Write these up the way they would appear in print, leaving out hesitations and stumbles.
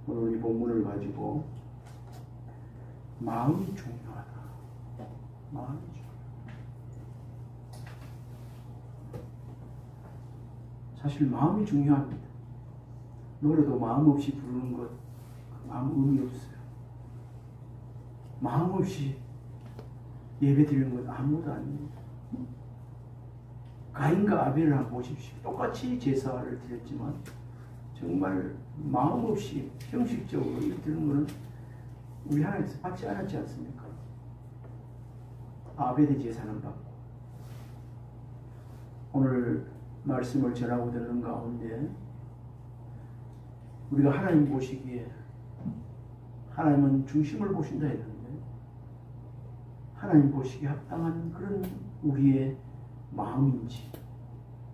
오늘 이 본문을 가지고 마음이 중요하다. 마음이 중요하다. 사실 마음이 중요합니다. 노래도 마음 없이 부르는 것 아무 의미 없어요. 마음 없이 예배 드리는 것 아무것도 아닙니다. 가인과 아벨을 한번 보십시오. 똑같이 제사를 드렸지만 정말 마음 없이 형식적으로 이렇게 드리는 것은 우리 하나님께서 받지 않았지 않습니까? 아벨의 제사는 받고 오늘 말씀을 전하고 듣는 가운데 우리가 하나님 보시기에 하나님은 중심을 보신다 했는데 하나님 보시기에 합당한 그런 우리의 마음인지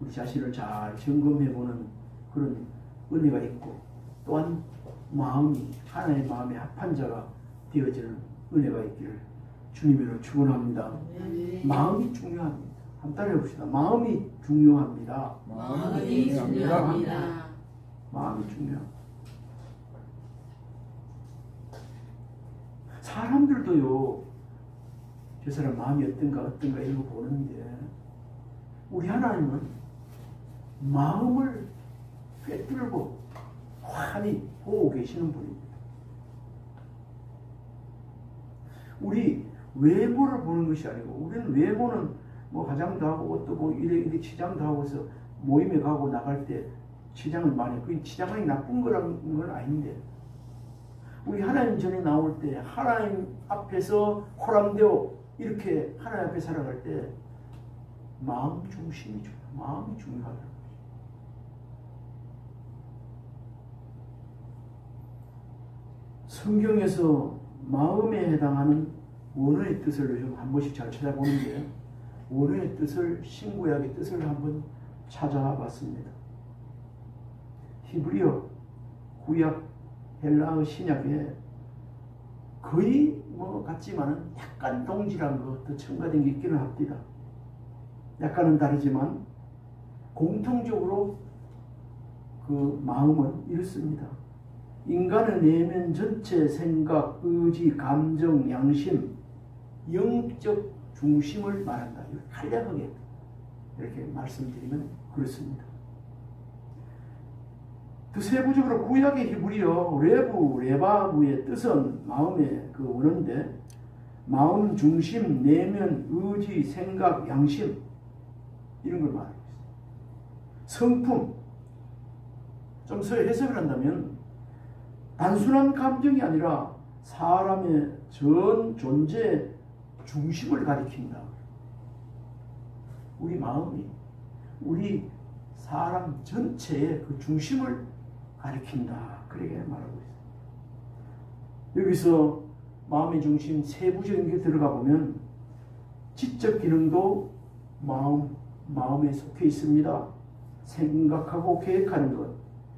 우리 자신을 잘 점검해보는 그런 은혜가 있고 또한 마음이 하나님의 마음에 합한 자가 되어지는 은혜가 있기를 주님으로 축원합니다. 마음이 중요합니다. 한번 따라해봅시다. 마음이 중요합니다. 마음이 중요합니다. 마음이 중요합니다. 사람들도요, 저 사람 마음이 어떤가 이런 거 보는데 우리 하나님은 마음을 꿰뚫고 환히 보고 계시는 분입니다. 우리 외모를 보는 것이 아니고 우리는 외모는 뭐 화장도 하고 또 뭐 이래 치장도 하고 해서 모임에 가고 나갈 때 치장을 많이 그 치장이 나쁜 거라는 건 아닌데 우리 하나님 전에 나올 때 하나님 앞에서 호람되어 이렇게 하나님 앞에 살아갈 때 마음 중심이 중요해요. 마음이 중요하다는 거죠. 성경에서 마음에 해당하는 원어의 뜻을 요즘 한 번씩 잘 찾아보는데 원어의 뜻을 신구약의 뜻을 한번 찾아봤습니다. 히브리어, 구약, 헬라어, 신약에 거의 뭐 같지만은 약간 동질한 것도 첨가된 게 있기는 합니다. 약간은 다르지만 공통적으로 그 마음은 이렇습니다. 인간의 내면 전체 생각, 의지, 감정, 양심, 영적 중심을 말한다. 간략하게 이렇게 말씀드리면 그렇습니다. 더 세부적으로 구약의 히브리어 레바부의 뜻은 마음의 그 원어인데 마음 중심, 내면, 의지, 생각, 양심 이런 걸 말하고 있어요. 성품 좀 해석을 한다면 단순한 감정이 아니라 사람의 전 존재의 중심을 가리킨다. 우리 마음이 우리 사람 전체의 그 중심을 가리킨다. 그렇게 말하고 있어요. 여기서 마음의 중심 세부적인 게 들어가 보면 지적 기능도 마음에 속해 있습니다. 생각하고 계획하는 것,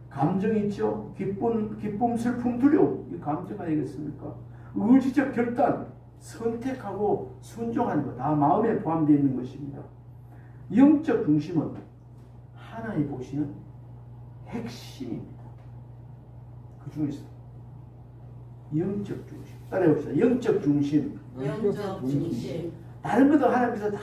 감정이 있죠. 기쁨, 슬픔, 두려움, 이 감정 아니겠습니까? 의지적 결단, 선택하고 순종하는 것, 다 마음에 포함되어 있는 것입니다. 영적 중심은 하나님 보시는 핵심입니다. 그 중에서 영적 중심, 따라해봅시다. 영적 중심. 영적 중심. 다른 것도 하나님께서 다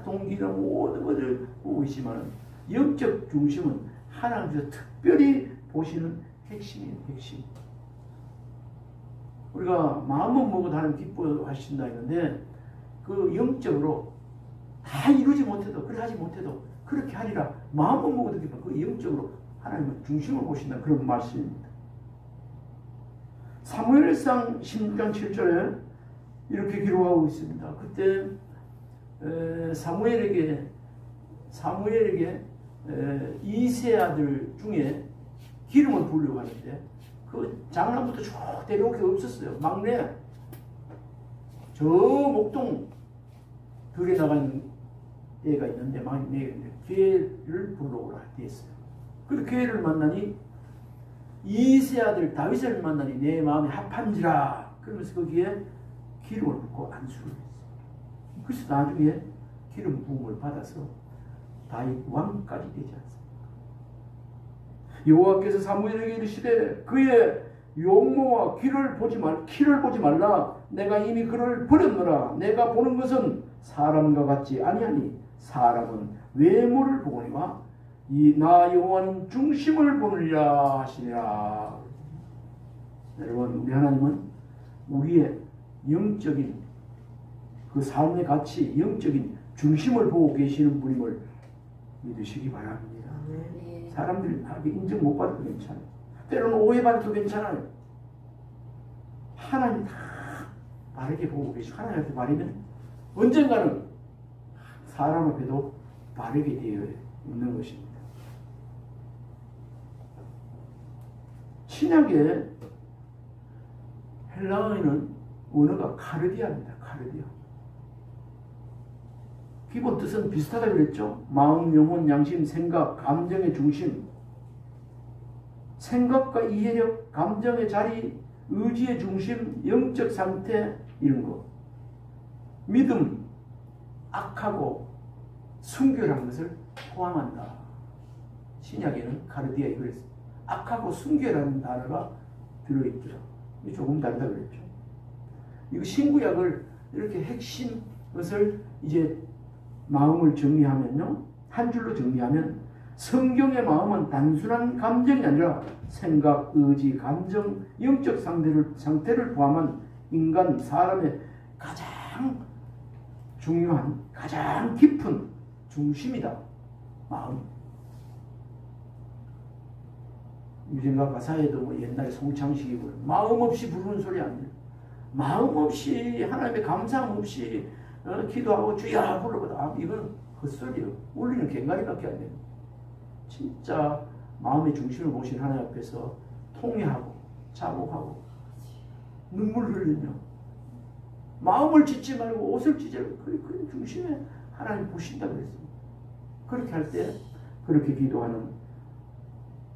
동기나 모든 것을 보고 계시지만 영적 중심은 하나님께서 특별히 보시는 핵심이에요. 핵심. 우리가 마음은 먹어도 하나님 기뻐하신다 했는데 그 영적으로 다 이루지 못해도 그래 하지 못해도 그렇게 하리라. 마음은 먹어도 기뻐. 그 영적으로 하나님은 중심을 보신다. 그런 말씀입니다. 사무엘상 16장 7절에 이렇게 기록하고 있습니다. 그때 사무엘에게 이세 아들 중에 기름을 부으려고 하는데 그 장남부터 쭉 데려올 게 없었어요. 막내 저 목동 들에 나간 애가 있는데 막내인데 걔를 부르러 했어요. 그 걔를 만나니 이세 아들 다윗을 만나니 내 마음에 합한지라. 그러면서 거기에 기름을 붓고 안수를 했어요. 그래서 나중에 기름 부음을 받아서 다윗 왕까지 되지 않습니까? 여호와께서 사무엘에게 이르시되 그의 용모와 키를 보지 말라. 내가 이미 그를 버렸노라. 내가 보는 것은 사람과 같지 아니하니 사람은 외모를 보거니와 나 여호와는 중심을 보느니라 하시니라. 여러분, 우리 하나님은 우리의 영적인 그 삶의 가치, 영적인 중심을 보고 계시는 분임을 믿으시기 바랍니다. 네. 사람들이 나에게 인정 못 받아도 괜찮아요. 때로는 오해받아도 괜찮아요. 하나님 다 바르게 보고 계시고 하나님한테 바르면 언젠가는 사람 앞에도 바르게 되어 있는 것입니다. 신약의 헬라어에는 언어가 카르디아입니다. 카르디아. 기본 뜻은 비슷하다 그랬죠. 마음, 영혼, 양심, 생각, 감정의 중심. 생각과 이해력, 감정의 자리, 의지의 중심, 영적 상태 이런 거. 믿음, 악하고 순결한 것을 포함한다. 신약에는 카르디아 이걸 했습니다. 악하고 순결한 단어가 들어있더라. 조금 다르다 그랬죠. 이거 신구약을 이렇게 핵심 것을 이제 마음을 정리하면요. 한 줄로 정리하면 성경의 마음은 단순한 감정이 아니라 생각, 의지, 감정, 영적 상태를 포함한 인간, 사람의 가장 중요한, 가장 깊은 중심이다. 마음. 유진가 가사에도 뭐 옛날에 송창식이 부른 마음 없이 부르는 소리 아니에요. 마음 없이 하나님의 감사함 없이 기도하고 주야 부르거든. 이건 헛소리요. 울리는 갱가리밖에 안 돼요. 진짜 마음의 중심을 보신 하나님 앞에서 통회하고 자복하고 눈물 흘리며 마음을 찢지 말고 옷을 찢으라고 그 중심에 하나님 보신다고 그랬습니다. 그렇게 할 때 그렇게 기도하는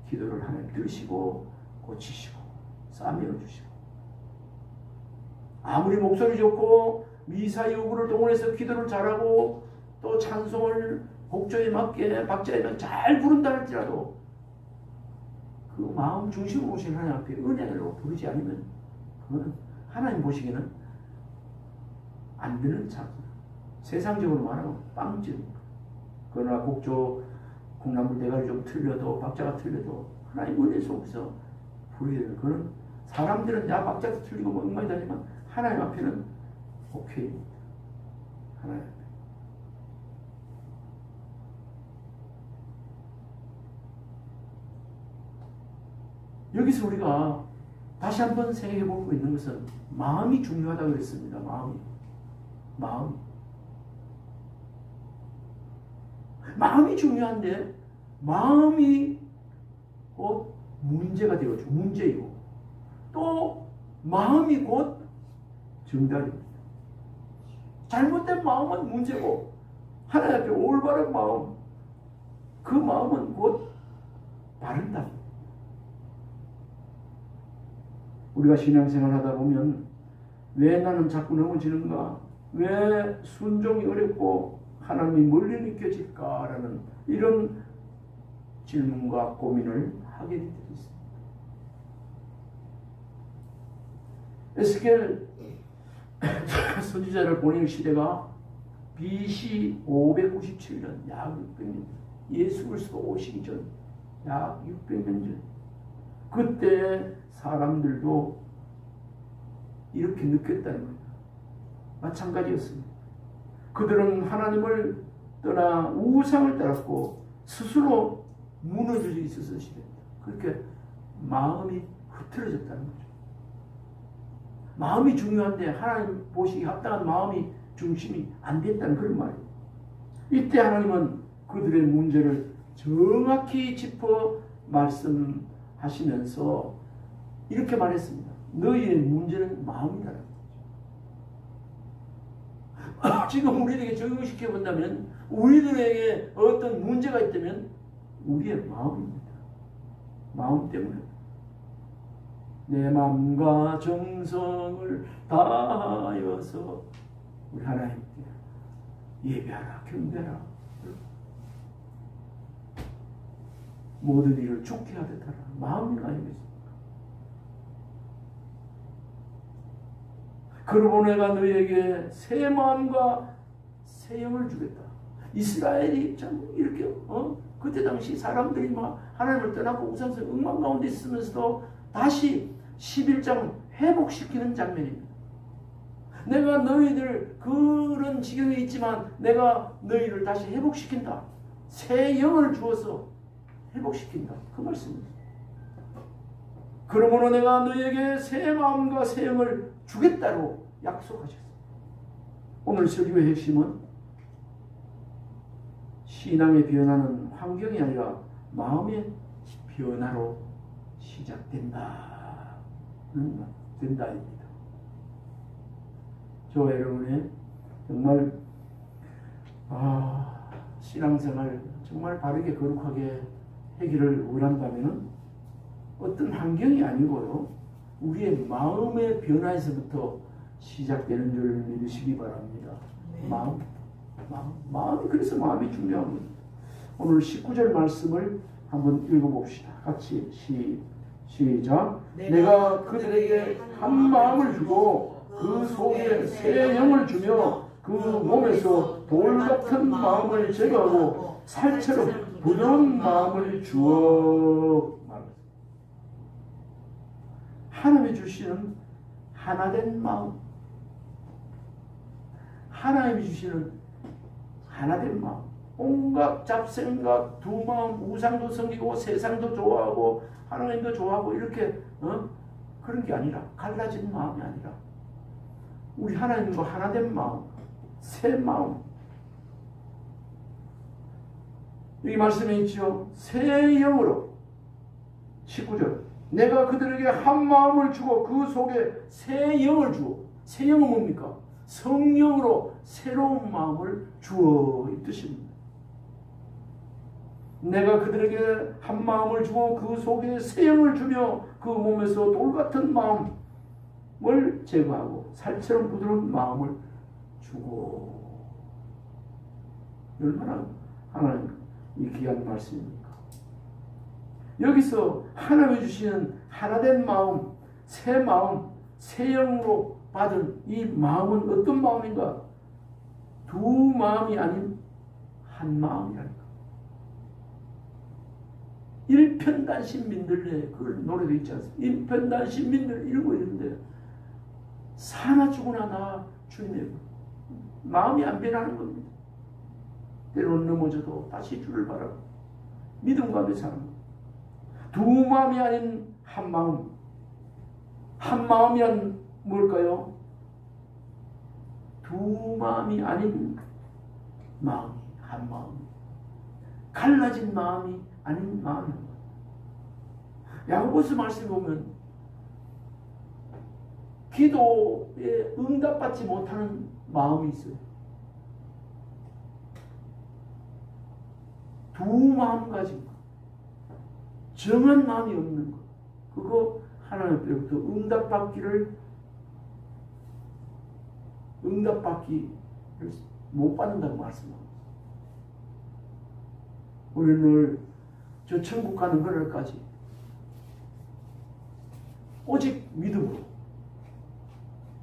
기도를 하나님 들으시고 고치시고 싸매어 주시고 아무리 목소리 좋고 미사 여구를 동원해서 기도를 잘하고 또 찬송을 곡조에 맞게 박자에 잘 부른다 할지라도 그 마음 중심으로 오신 하나님 앞에 은혜로 부르지 않으면 그거는 하나님 보시기에는 안 되는 작품. 세상적으로 말하면 빵집입니다. 그러나 곡조 콩나물 대가리 좀 틀려도 박자가 틀려도 하나님 은혜 속에서 부르게 되는 그런 사람들은 야 박자도 틀리고 뭐 엉망이 다지만 하나님 앞에는 오케이입니다. 하나님 앞에. 여기서 우리가 다시 한번 생각해 보고 있는 것은 마음이 중요하다고 그랬습니다. 마음이 중요한데 마음이 곧 문제가 되어죠. 문제이고 또 마음이 곧 정답입니다. 잘못된 마음은 문제고 하나님 앞에 올바른 마음 그 마음은 곧 바른다. 우리가 신앙생활 하다 보면 왜 나는 자꾸 넘어지는가? 왜 순종이 어렵고 하나님이 멀리 느껴질까라는 이런 질문과 고민을 하게 되었습니다. 에스겔 선지자를 보낸 시대가 BC 597년, 약 600년, 예수 그리스도 오시기 전, 약 600년 전. 그때 사람들도 이렇게 느꼈다는 겁니다. 마찬가지였습니다. 그들은 하나님을 떠나 우상을 따랐고 스스로 무너져 있었을 시대입니다. 그렇게 마음이 흐트러졌다는 거죠. 마음이 중요한데 하나님 보시기 합당한 마음이 중심이 안 됐다는 그런 말이에요. 이때 하나님은 그들의 문제를 정확히 짚어 말씀하시면서 이렇게 말했습니다. 너희의 문제는 마음이다라는 거죠. 지금 우리에게 적용시켜 본다면 우리들에게 어떤 문제가 있다면 우리의 마음입니다. 마음 때문에 내 마음과 정성을 다하여서 우리 하나님께 예배하라, 경배하라. 모든 일을 좋게 하듯 하라. 마음이 아니겠습니까? 그러므로 내가 너희에게 새 마음과 새 영을 주겠다. 이스라엘이 참 이렇게 그때 당시 사람들이 막 하나님을 떠나고 우상성 엉망 가운데 있으면서도 다시 11장 회복시키는 장면입니다. 내가 너희들 그런 지경에 있지만 내가 너희를 다시 회복시킨다. 새 영을 주어서 회복시킨다. 그 말씀입니다. 그러므로 내가 너희에게 새 마음과 새 영을 주겠다고 약속하셨습니다. 오늘 설교의 핵심은 신앙의 변화는 환경이 아니라 마음의 변화로 된다입니다. 저와 여러분의 정말 신앙생활 정말 바르게 거룩하게 하기를 원한다면 어떤 환경이 아니고요, 우리의 마음의 변화에서부터 시작되는 줄 믿으시기 바랍니다. 네. 마음이 그래서 마음이 중요합니다. 오늘 19절 말씀을 한번 읽어봅시다. 같이 시작. 내가 그들에게 한 마음을 주고 그 속에 새 영을 주며 그 몸에서 돌 같은 마음을 제거하고 살처럼 부드러운 마음을 주어 말합니다. 하나님이 주시는 하나된 마음, 하나님이 주시는 하나된 마음, 온갖 잡생각, 두 마음, 우상도 섬기고 세상도 좋아하고 하나님도 좋아하고 이렇게 그런 게 아니라, 갈라진 마음이 아니라 우리 하나님과 하나된 마음, 새 마음. 여기 말씀에 있죠. 새 영으로 19절 내가 그들에게 한 마음을 주고 그 속에 새 영을 주어. 새 영은 뭡니까? 성령으로 새로운 마음을 주어 이 뜻입니다. 내가 그들에게 한 마음을 주고 그 속에 새 영을 주며 그 몸에서 돌같은 마음을 제거하고 살처럼 부드러운 마음을 주고. 얼마나 하나님 이 귀한 말씀입니까? 여기서 하나님이 주시는 하나된 마음, 새 영으로 받은 이 마음은 어떤 마음인가? 두 마음이 아닌 한 마음이라니까. 일편단심민들네, 그 노래도 있지 않습니까? 일편단심민들 이러고 있는데 사나 죽으나 나 주님의 마음이 안 변하는 겁니다. 때로는 넘어져도 다시 주를 바라고 믿음 가운데 사는 것. 두 마음이 아닌 한 마음. 한 마음이란 뭘까요? 두 마음이 아닌 마음이 한 마음. 갈라진 마음이 아닌 마음입니다. 야고보서 말씀 보면 기도에 응답받지 못하는 마음이 있어요. 두 마음 가진 것. 정한 마음이 없는 것. 그거 하나님께로부터 응답받기를 못 받는다고 말씀합니다. 우리는 늘 저 천국 가는 그날까지 오직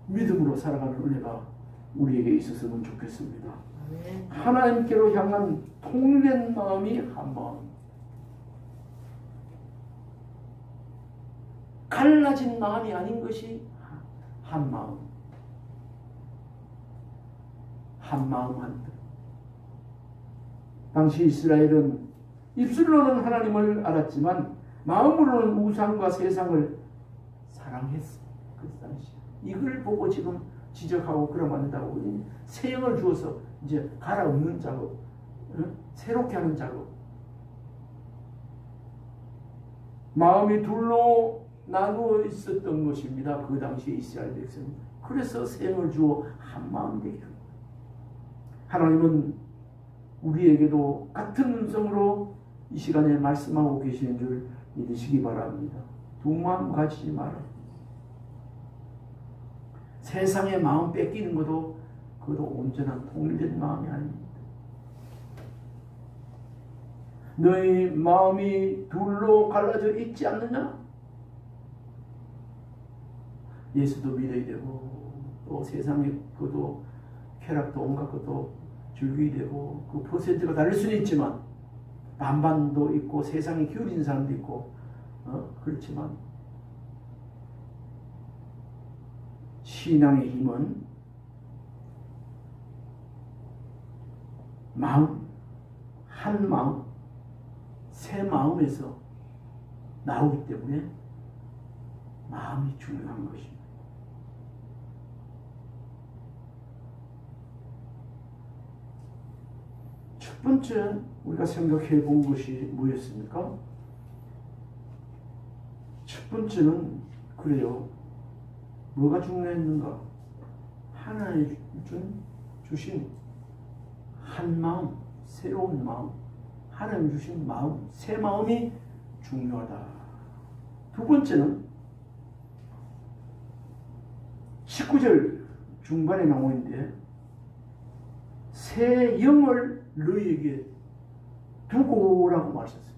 믿음으로 살아가는 은혜가 우리에게 있었으면 좋겠습니다. 하나님께로 향한 통일된 마음이 한 마음. 갈라진 마음이 아닌 것이 한 마음. 한 마음 한 뜻. 당시 이스라엘은 입술로는 하나님을 알았지만 마음으로는 우상과 세상을 사랑했어. 그 당시. 이걸 보고 지금 지적하고 그러면 안 된다고. 새 영을 주어서 이제 갈아엎는 작업, 새롭게 하는 작업. 마음이 둘로 나누어 있었던 것입니다. 그 당시 이스라엘 백성. 그래서 새 영을 주어 한 마음 되게 한 거예요. 하나님은 우리에게도 같은 음성으로 이 시간에 말씀하고 계시는 줄 믿으시기 바랍니다. 두 마음 가지지 마라. 세상의 마음 뺏기는 것도 그것도 온전한 통일된 마음이 아닙니다. 너희 마음이 둘로 갈라져 있지 않느냐? 예수도 믿어야 되고 또 세상의 것도 쾌락도 온갖 것도 즐겨야 되고 그 퍼센트가 다를 수는 있지만 반반도 있고 세상에 기울인 사람도 있고 그렇지만 신앙의 힘은 마음, 한 마음, 새 마음에서 나오기 때문에 마음이 중요한 것입니다. 첫 번째 우리가 생각해 본 것이 뭐였습니까? 첫 번째는 그래요. 뭐가 중요했는가? 하나님 주신 한 마음, 새로운 마음, 하나님 주신 마음, 새 마음이 중요하다. 두 번째는 19절 중반에 나오는데 새 영을 너희에게 두고라고 말했어요.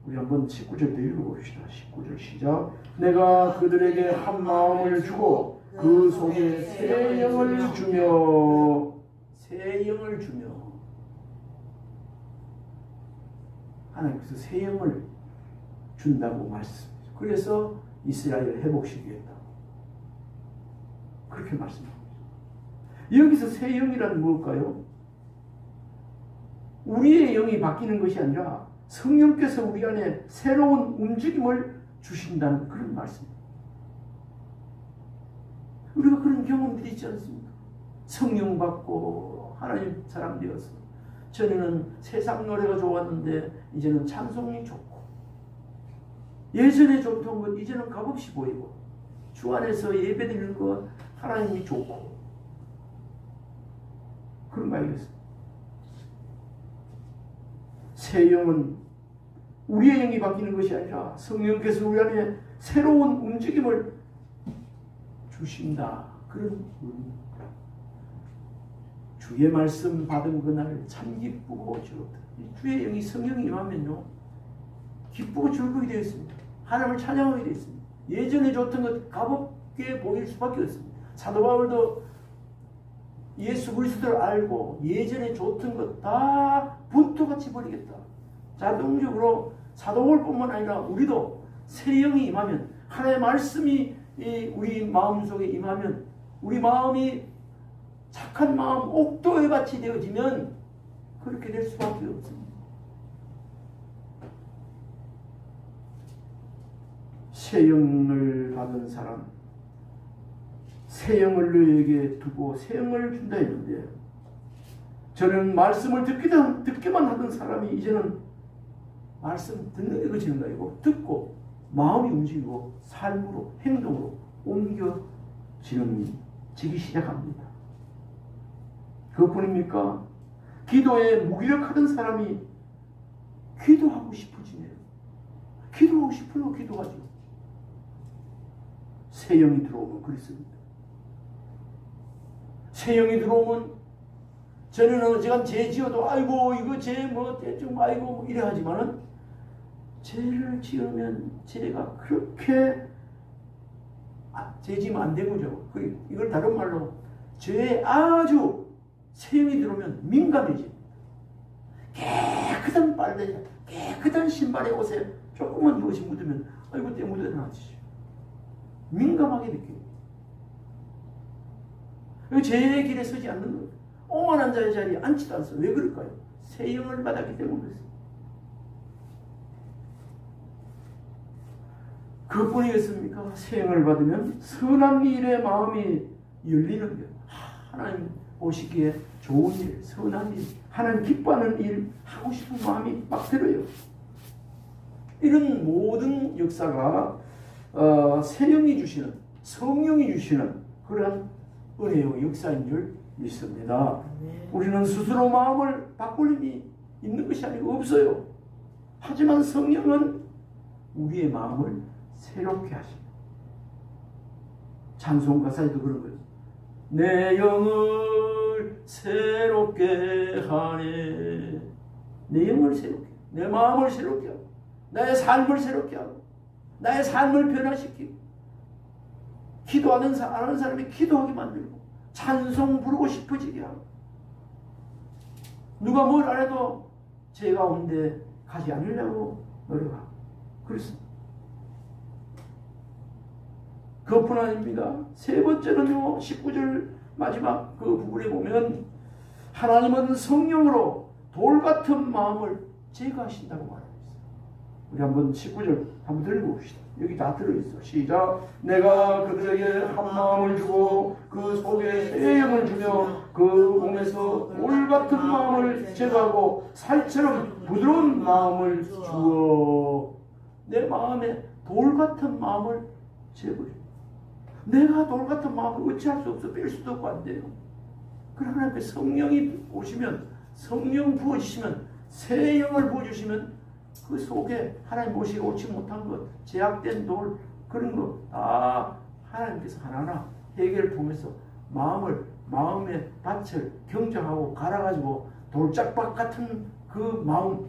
우리 한번 19절 더 읽어봅시다. 19절 시작. 내가 그들에게 한 마음을 주고 그 속에 새 영을 주며 새 영을 주며 하나님께서 새 영을 준다고 말씀합니다. 그래서 이스라엘을 회복시키겠다. 그렇게 말씀합니다. 여기서 새 영이란 무엇일까요? 우리의 영이 바뀌는 것이 아니라 성령께서 우리 안에 새로운 움직임을 주신다는 그런 말씀입니다. 우리가 그런 경험들이 있지 않습니까? 성령 받고 하나님 사람 되어서 전에는 세상 노래가 좋았는데 이제는 찬송이 좋고 예전에 좋던 것 이제는 값없이 보이고 주 안에서 예배드리는 것 하나님이 좋고 그런 거 알겠어요? 새 영은 우리의 영이 바뀌는 것이 아니라 성령께서 우리 안에 새로운 움직임을 주신다. 그런 의미입니다. 주의 말씀 받은 그날 참 기쁘고 즐겁다. 주의 영이 성령이 임하면요 기쁘고 즐거이 되어 있습니다. 하나님을 찬양하게 되어 있습니다. 예전에 좋던 것 값없게 보일 수밖에 없습니다. 사도 바울도 예수 그리스도를 알고 예전에 좋던 것 다 분토같이 버리겠다. 자동적으로 사도 바울뿐만 아니라 우리도 새 영이 임하면 하나님의 말씀이 우리 마음속에 임하면 우리 마음이 착한 마음 옥도의 밭이 되어지면 그렇게 될 수밖에 없습니다. 새 영을 받은 사람 새 영을 너에게 두고 새 영을 준다 했는데 저는 말씀을 듣기만 하던 사람이 이제는 말씀 듣는 게 그치는 거 아니고 듣고 마음이 움직이고 삶으로 행동으로 옮겨지기 시작합니다. 그것뿐입니까? 기도에 무기력하던 사람이 기도하고 싶어지네요. 기도하고 싶어요. 기도하죠. 새 영이 들어오면 그렇습니다. 새 영이 들어오면 전에는 어지간 죄 지어도 아이고 이거 죄 뭐 대충 아이고 뭐 이래 하지만은 죄를 지으면 죄가 그렇게 죄 지으면 안 된 거죠. 이걸 다른 말로 죄에 아주 새 영이 들어오면 민감해집니다. 깨끗한 빨래, 깨끗한 신발에 옷에 조금만 이것이 묻으면 아이고 때 묻어나지. 민감하게 느껴요. 죄의 길에 서지 않는 거예요. 오만한 자의 자리에 앉지도 않습니다. 왜 그럴까요? 새 영을 받았기 때문에 그렇습니다. 그뿐이겠습니까? 새 영을 받으면 선한 일의 마음이 열리는 거예요. 하나님 보시기에 좋은 일, 선한 일, 하나님 기뻐하는 일 하고 싶은 마음이 막 들어요. 이런 모든 역사가 새 영이 주시는, 성령이 주시는 그러한 은혜의 역사인 줄 믿습니다. 우리는 스스로 마음을 바꿀 힘이 있는 것이 아니고 없어요. 하지만 성령은 우리의 마음을 새롭게 하십니다. 찬송 가사에도 그런 거예요. 내 영을 새롭게 하네. 내 영을 새롭게. 내 마음을 새롭게 하고 나의 삶을 새롭게 하고 나의 삶을 변화시키고 기도하는 사람이 기도하게 만들고 찬송 부르고 싶어지게 하고 누가 뭘 안 해도 제 가운데 가지 않으려고 노력하고 그렇습니다. 그것뿐 아닙니다. 세 번째는요, 19절 마지막 그 부분에 보면 하나님은 성령으로 돌같은 마음을 제거하신다고 말합니다. 우리 한번 19절 한번 읽어봅시다. 여기 다 들어있어. 시작. 내가 그들에게 한 마음을 주고 그 속에 새 영을 주며 그 몸에서 돌같은 마음을 제거하고 살처럼 부드러운 마음을 주어. 내 마음에 돌같은 마음을 제거해. 내가 돌같은 마음을 어찌할 수 없어. 뺄 수도 없고 안 돼요. 그러나 그 성령이 오시면 성령 부어주시면 새 영을 부어주시면 그 속에 하나님 모시고 오지 못한 것, 제약된 돌, 그런 거 다 하나님께서 하나하나 해결을 통해서 마음의 밭을 경정하고 갈아가지고 돌짝박 같은 그 마음,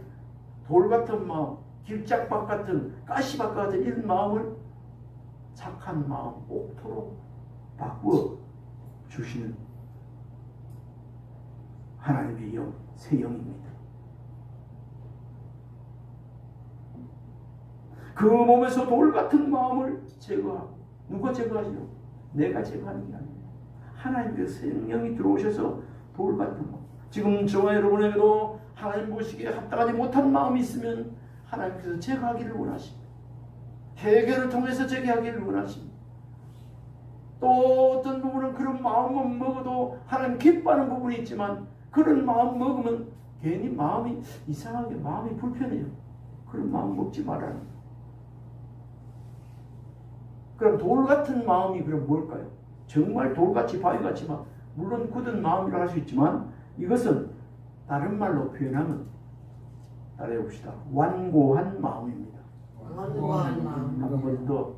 돌 같은 마음, 길짝박 같은 가시밭 같은 이런 마음을 착한 마음, 옥토로 바꾸어 주시는 하나님의 영, 새 영입니다. 그 몸에서 돌 같은 마음을 제거하고 누가 제거하지요? 내가 제거하는 게 아니에요. 하나님께서 성령이 들어오셔서 돌 같은 마음. 지금 저와 여러분에게도 하나님 보시기에 합당하지 못한 마음이 있으면 하나님께서 제거하기를 원하십니다. 해결을 통해서 제거하기를 원하십니다. 또 어떤 부분은 그런 마음만 먹어도 하나님 기뻐하는 부분이 있지만 그런 마음 먹으면 괜히 마음이 이상하게 마음이 불편해요. 그런 마음 먹지 말아요. 그럼 돌 같은 마음이 그럼 뭘까요? 정말 돌같이 바위같이 막 물론 굳은 마음이라고 할 수 있지만 이것은 다른 말로 표현하면 따라해봅시다. 완고한 마음입니다. 완고한 마음. 한 번 더.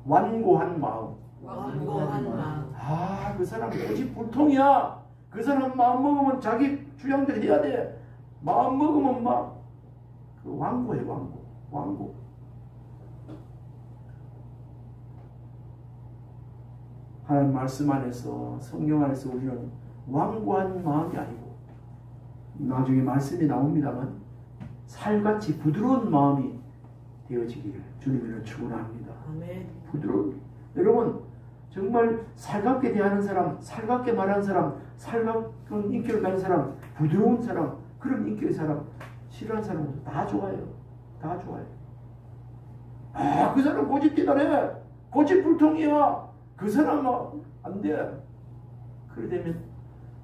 완고한 마음. 완고한 마음. 아, 그 사람 고집불통이야. 그 사람 마음 먹으면 자기 주장대로 해야 돼. 마음 먹으면 막 그 완고해. 완고. 하나님 말씀 안에서 성경 안에서 우리는 완고한 마음이 아니고 나중에 말씀이 나옵니다만 살같이 부드러운 마음이 되어지기를 주님을 축원합니다. 아멘. 부드러운. 여러분 정말 살갑게 대하는 사람, 살갑게 말하는 사람, 살갑은 인격을 가진 사람, 부드러운 사람, 그런 인격의 사람, 싫어하는 사람도 다 좋아요. 다 좋아요. 아, 그 사람 고집대단해. 고집불통이야. 그 사람 안 돼. 그래 되면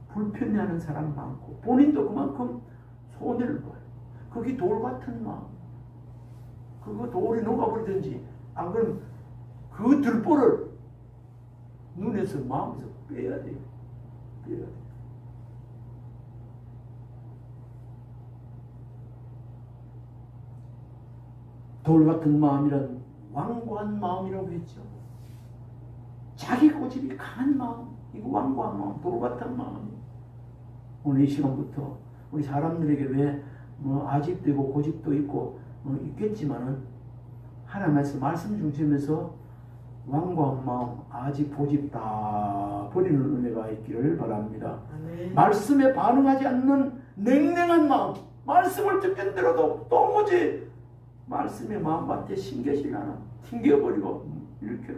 불편해하는 사람 많고 본인도 그만큼 손해를 봐요. 그게 돌 같은 마음. 그거 돌이 녹아버리든지 안 그러면 그 들보를 눈에서 마음에서 빼야 돼요. 빼야 돼요. 돌 같은 마음이란 완고한 마음이라고 했죠. 자기 고집이 강한 마음, 이거 완고한 마음, 돌 같은 마음. 오늘 이 시간부터 우리 사람들에게 왜 아집도 있고 고집도 있고 있겠지만은 하나님께서 말씀 중심에서 완고한 마음, 아집, 고집 다 버리는 은혜가 있기를 바랍니다. 아멘. 말씀에 반응하지 않는 냉랭한 마음, 말씀을 듣긴 들어도 도무지 말씀에 마음밭에 신겨지지 않아. 튕겨버리고 이렇게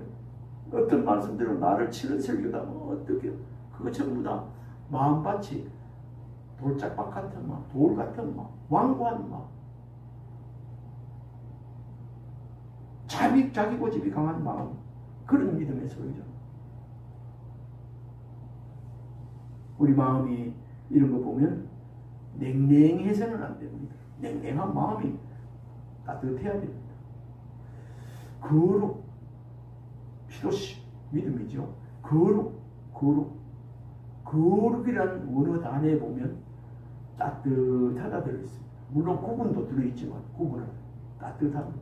어떤 말씀대로 나를 치는 설교다 어떻게 그거 전부 다 마음밭이 돌짝박 같은 마음, 돌 같은 마음, 완고한 마음, 자기 고집이 강한 마음, 그런 믿음의 소리죠. 우리 마음이 이런 거 보면 냉랭해서는 안 됩니다. 냉랭한 마음이 따뜻해야 됩니다. 거룩, 피도시, 믿음이죠. 거룩이라는 원어 단어에 보면 따뜻하다 들어있습니다. 물론 구분도 들어있지만 구분은 따뜻합니다.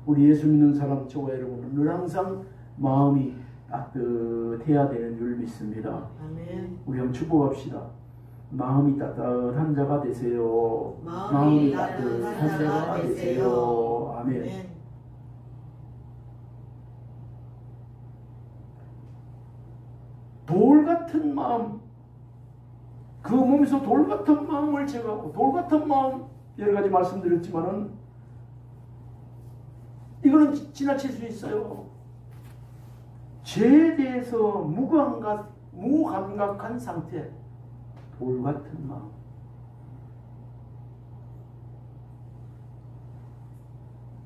우리 예수 믿는 사람, 저와 여러분은 늘 항상 마음이 따뜻해야 되는 줄 믿습니다. 아멘. 우리 한번 축복합시다. 마음이 따뜻한 자가 되세요. 마음이 따뜻한 자가 되세요. 아멘. 아멘. 돌 같은 마음, 그 몸에서 돌 같은 마음을 제거하고, 돌 같은 마음 여러 가지 말씀드렸지만은 이거는 지나칠 수 있어요. 죄에 대해서 무감각한 상태, 돌 같은 마음.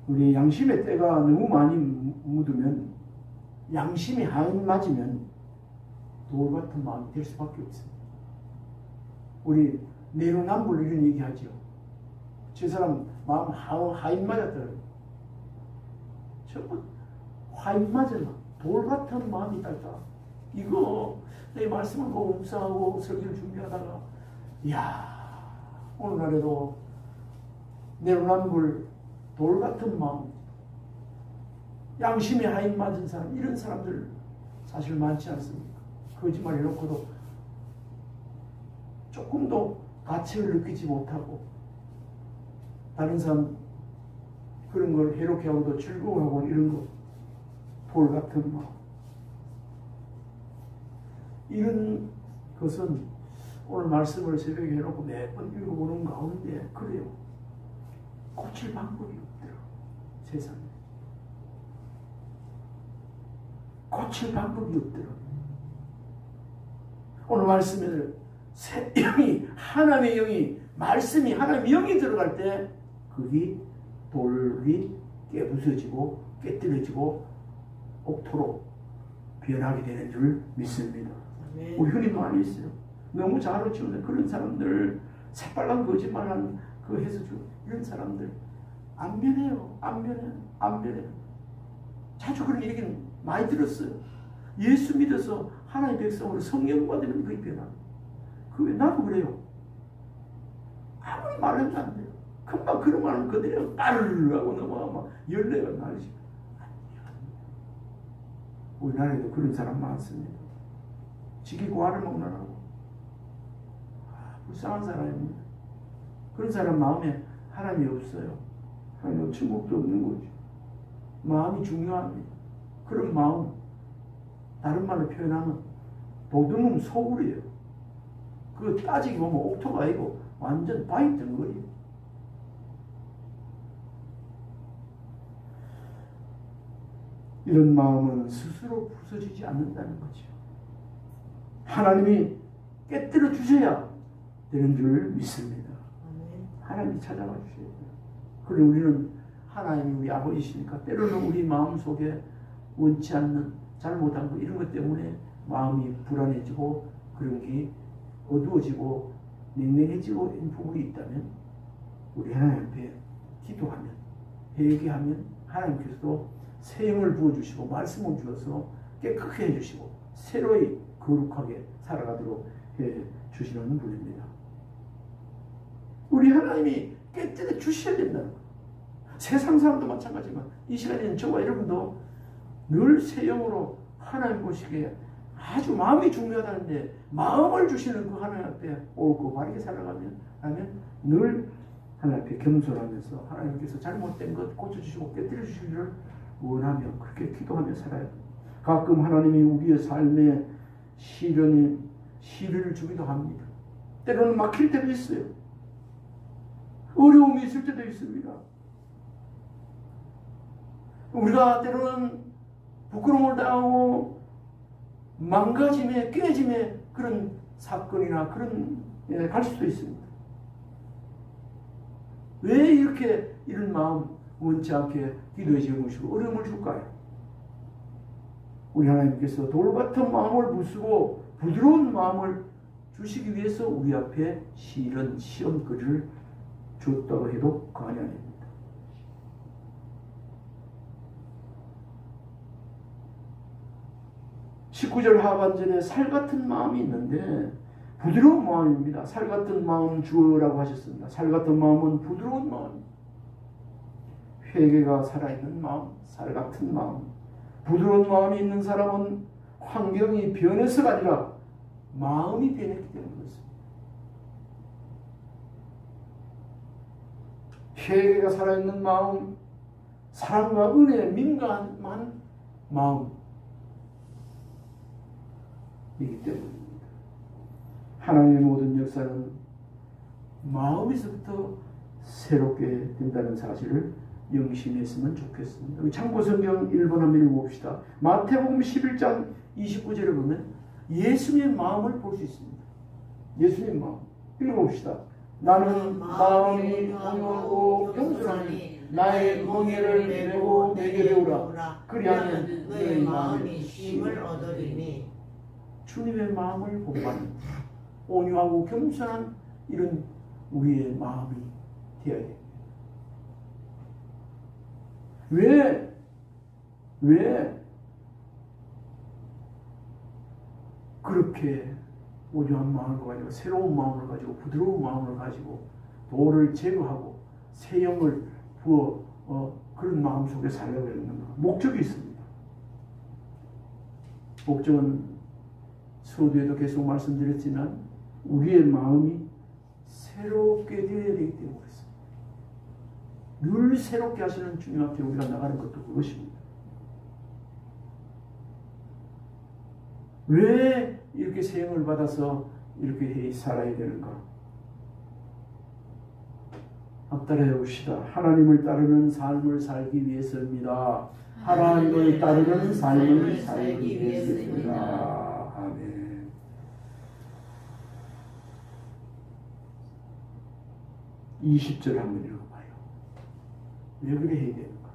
우리 양심의 때가 너무 많이 묻으면, 양심이 하인 맞으면 돌 같은 마음이 될 수밖에 없습니다. 우리 내로남불 이런 얘기하죠. 저 사람 마음 하인 맞았더라고요. 정말 하인 맞았나? 돌 같은 마음이 있다. 이거 내 말씀을 보고 묵상하고 설교를 준비하다가, 이야, 오늘날에도 내로남불 돌 같은 마음, 양심의 하인 맞은 사람, 이런 사람들 사실 많지 않습니까? 거짓말 해놓고도 조금도 가치를 느끼지 못하고, 다른 사람 그런 걸 해롭게 하고도 즐거워하고, 이런 거, 돌 같은 마음. 이런 것은 오늘 말씀을 새벽에 해놓고 몇 번 읽어보는 가운데, 그래요. 고칠 방법이 없더라, 세상에. 고칠 방법이 없더라. 오늘 말씀에 새 영이, 하나님의 영이, 말씀이 하나님의 영이 들어갈 때 그게 돌이 깨부서지고 깨뜨려지고 옥토로 변하게 되는 줄 믿습니다. 아멘. 우리 흔히 많이 있어요. 너무 잘 치우는 그런 사람들, 새빨간 거짓말하는 그 해서 이런 사람들 안 변해요. 안 변해요. 자주 그런 얘기는 많이 들었어요. 예수 믿어서 하나님의 백성으로 성령 받으면 그게 변합니다. 그게 나도 그래요. 아무리 말해도 안 돼요. 금방 그런 말은 그대로 따르르 하고 넘어가 막 열내가 나지. 우리나라에도 그런 사람 많습니다. 지기 과를 먹느라고. 불쌍한 사람입니다. 그런 사람 마음에 하나님이 없어요. 하나님 천국도 없는 거죠. 마음이 중요합니다. 그런 마음, 다른 말로 표현하면 도둑놈 소굴이에요. 그 따지기 보면 옥토가 아니고 완전 바위 덩어리예요. 이런 마음은 스스로 부서지지 않는다는 거죠. 하나님이 깨뜨려 주셔야 되는 줄 믿습니다. 하나님이 찾아와 주셔야 돼요. 그리고 우리는 하나님이 우리 아버지시니까 때로는 우리 마음속에 원치 않는 잘못한 거 이런 것 때문에 마음이 불안해지고 그런 게 어두워지고 냉랭해지고 이런 부분이 있다면 우리 하나님 앞에 기도하면 회개하면 하나님께서도 새 영을 부어주시고 말씀을 주어서 깨끗하게 해주시고 새로이 거룩하게 살아가도록 해주시는 분입니다. 우리 하나님이 깨뜨려 주셔야 된다는 거예요. 세상 사람도 마찬가지지만 이 시간에는 저와 여러분도 늘 새 영으로 하나님 보시기에 아주 마음이 중요하다는데 마음을 주시는 그 하나님 앞에 옳고 바르게 살아가면 늘 하나님 앞에 겸손하면서 하나님께서 잘못된 것 고쳐주시고 깨뜨려 주시기를 원하며 그렇게 기도하며 살아요. 가끔 하나님이 우리의 삶에 시련을 주기도 합니다. 때로는 막힐 때도 있어요. 어려움이 있을 때도 있습니다. 우리가 때로는 부끄러움을 당하고 망가짐에 깨짐에 그런 사건이나 그런 갈 수도 있습니다. 왜 이렇게 이런 마음 원치 않게 기도해 주시고 어려움을 줄까요? 우리 하나님께서 돌 같은 마음을 부수고 부드러운 마음을 주시기 위해서 우리 앞에 이런 시험거리를 줬다고 해도 과언이 아닙니다. (19절) 하반절에 살 같은 마음이 있는데 부드러운 마음입니다. 살 같은 마음 주어라고 하셨습니다. 살 같은 마음은 부드러운 마음, 회개가 살아있는 마음, 살 같은 마음. 부드러운 마음이 있는 사람은 환경이 변해서가 아니라 마음이 변했기 때문에 그렇습니다. 회개가 살아있는 마음, 사랑과 은혜에 민감한 마음이기 때문입니다. 하나님의 모든 역사는 마음에서부터 새롭게 된다는 사실을 명심했으면 좋겠습니다. 참고성경 1번 한번 읽어봅시다. 마태복음 11장 29절에 보면 예수님의 마음을 볼 수 있습니다. 예수님의 마음 읽어봅시다. 나는 마음이 온유하고 겸손하니 나의 멍에를 내고 내게 배우라. 그리하면 너의 마음이 쉼을 얻으리니. 주님의 마음을 본받는 온유하고 겸손한 이런 우리의 마음이 되어야 됩니다. 왜 그렇게 온유한 마음을 가지고 새로운 마음을 가지고 부드러운 마음을 가지고 돌을 제거하고 새 영을 부어 그런 마음 속에 살려고 하는가? 목적이 있습니다. 목적은 서두에도 계속 말씀드렸지만 우리의 마음이 새롭게 되어야 되기 때문에 그렇습니다. 늘 새롭게 하시는 주님 앞에 우리가 나가는 것도 그것입니다. 왜 이렇게 세형을 받아서 이렇게 살아야 되는가? 앞따라해 봅시다. 하나님을 따르는 삶을 살기 위해서입니다. 하나님을 따르는 삶을 살기 위해서입니다. 아멘. (20절) 한번 읽어봐요. 왜 그래 해야 되는가?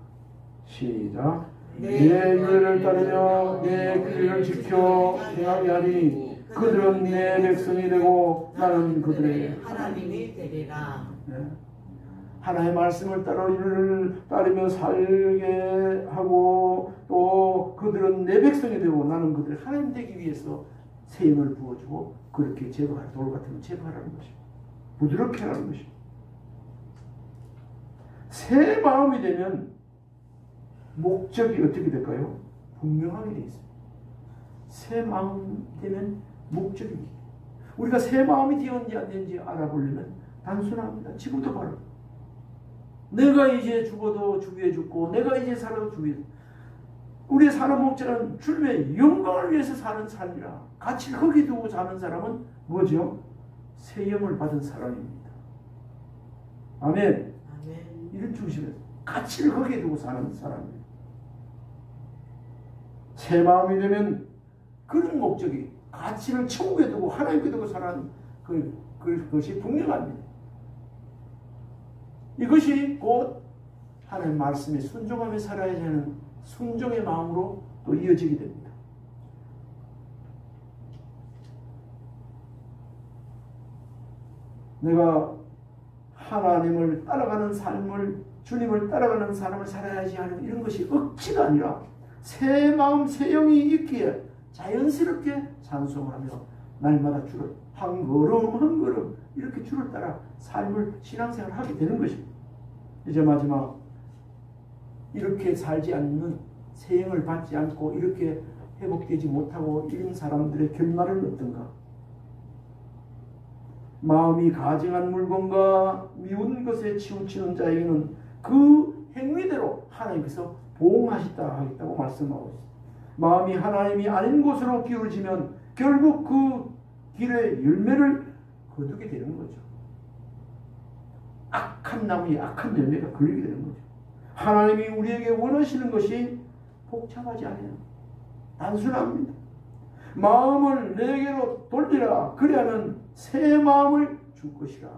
시작. 내 율례를 따르며 내 규례를 지켜 행하게 하니 그들은 내 백성이 되고 나는 그들의 하나님이 되리라. 네. 하나님의 말씀을 따라 율례를 따르며 살게 하고 또 그들은 내 백성이 되고 나는 그들의 하나님 되기 위해서 새 힘을 부어주고 그렇게 제거하라. 돌 같은 걸 제거하라는 것입니다. 부드럽게 하라는 것입니다. 새 마음이 되면 목적이 어떻게 될까요? 분명하게 되어 있습니다. 새 마음 되면 목적이 우리가 새 마음이 되었는지 안 되는지 알아보려면 단순합니다. 지금도 바로 내가 이제 죽어도 주위에 죽고 내가 이제 살아도 주위에 우리의 사는 목적은 주님의 영광을 위해서 사는 삶이라. 가치를 거기 두고 사는 사람은 뭐죠? 새 영을 받은 사람입니다. 아멘. 아멘. 이런 중심에서 가치를 거기에 두고 사는 사람입니다. 새 마음이 되면 그런 목적이 가치를 천국에 두고 하나님께 두고 사는 그것이 분명합니다. 이것이 곧 하나님 말씀에 순종하며 살아야 하는 순종의 마음으로 또 이어지게 됩니다. 내가 하나님을 따라가는 삶을 주님을 따라가는 삶을 살아야지 하는 이런 것이 억지가 아니라 새 마음 새 영이 있기에 자연스럽게 찬송하며 날마다 주를 한 걸음 한 걸음 이렇게 주를 따라 삶을 신앙생활을 하게 되는 것입니다. 이제 마지막 이렇게 살지 않는 새 영을 받지 않고 이렇게 회복되지 못하고 이런 사람들의 결말은 어떤가? 마음이 가증한 물건과 미운 것에 치우치는 자에게는 그 행위대로 하나님께서 보응하시다고 말씀하고 있습니다. 마음이 하나님이 아닌 곳으로 기울어지면 결국 그 길의 열매를 거두게 되는 거죠. 악한 나무에 악한 열매가 걸리게 되는 거죠. 하나님이 우리에게 원하시는 것이 복잡하지 않아요. 단순합니다. 마음을 내게로 돌리라. 그리하면 새 마음을 줄 것이라.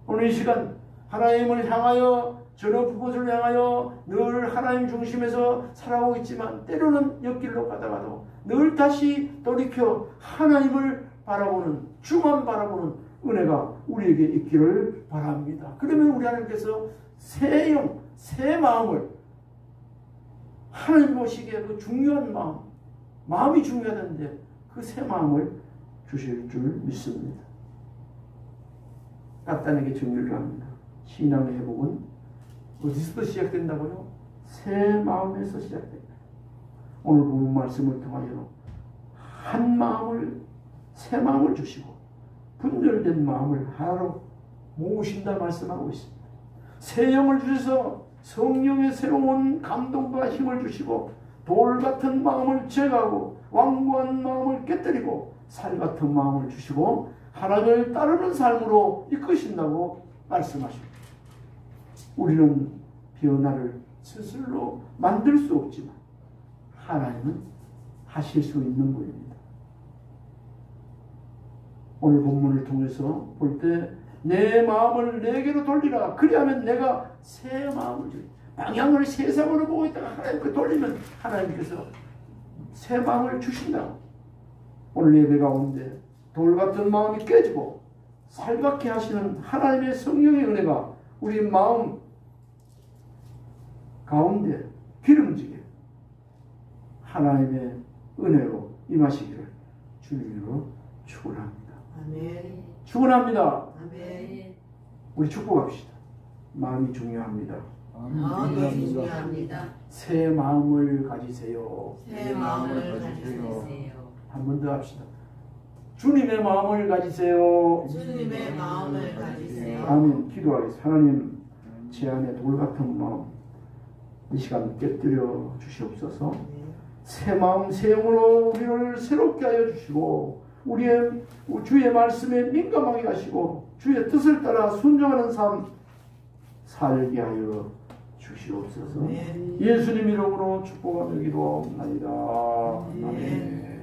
오늘 이 시간 하나님을 향하여 저는 그곳을 향하여 늘 하나님 중심에서 살아오고 있지만 때로는 옆길로 가다가도 늘 다시 돌이켜 하나님을 바라보는 주만 바라보는 은혜가 우리에게 있기를 바랍니다. 그러면 우리 하나님께서 새 영, 새 마음을 하나님 보시기에 그 중요한 마음이 중요하다는데 그 새 마음을 주실 줄 믿습니다. 간단하게 정리를 합니다. 신앙의 회복은 어디서부터 시작된다고요? 새 마음에서 시작됩니다. 오늘 본 말씀을 통하여 한 마음을 새 마음을 주시고 분열된 마음을 하나로 모으신다 말씀하고 있습니다. 새 영을 주셔서 성령의 새로운 감동과 힘을 주시고 돌 같은 마음을 제거하고 완고한 마음을 깨뜨리고 살 같은 마음을 주시고 하나님을 따르는 삶으로 이끄신다고 말씀하십니다. 우리는 변화를 스스로 만들 수 없지만 하나님은 하실 수 있는 분입니다. 오늘 본문을 통해서 볼 때 내 마음을 내게로 돌리라. 그리하면 내가 새 마음을 주리. 방향을 세상으로 보고 있다가 하나님께 돌리면 하나님께서 새 마음을 주신다. 오늘 예배 가운데 돌 같은 마음이 깨지고 살갑게 하시는 하나님의 성령의 은혜가 우리 마음 가운데 기름지게 하나님의 은혜로 임하시기를 주님으로 축원합니다. 아멘. 축원합니다. 아멘. 우리 축복합시다. 마음이 중요합니다. 마음이 중요합니다. 새 마음을 가지세요. 새 마음을 가지세요. 한 번 더 합시다. 주님의 마음을 가지세요. 주님의 마음을 가지세요. 아멘. 기도하겠습니다. 하나님, 제 안에 돌 같은 마음 이 시간 깨뜨려 주시옵소서. 새 마음 새 영으로 우리를 새롭게 하여 주시고 주의 말씀에 민감하게 하시고 주의 뜻을 따라 순종하는 삶 살게 하여 주시옵소서. 예수님 이름으로 축복하며 기도하옵나이다. 아멘.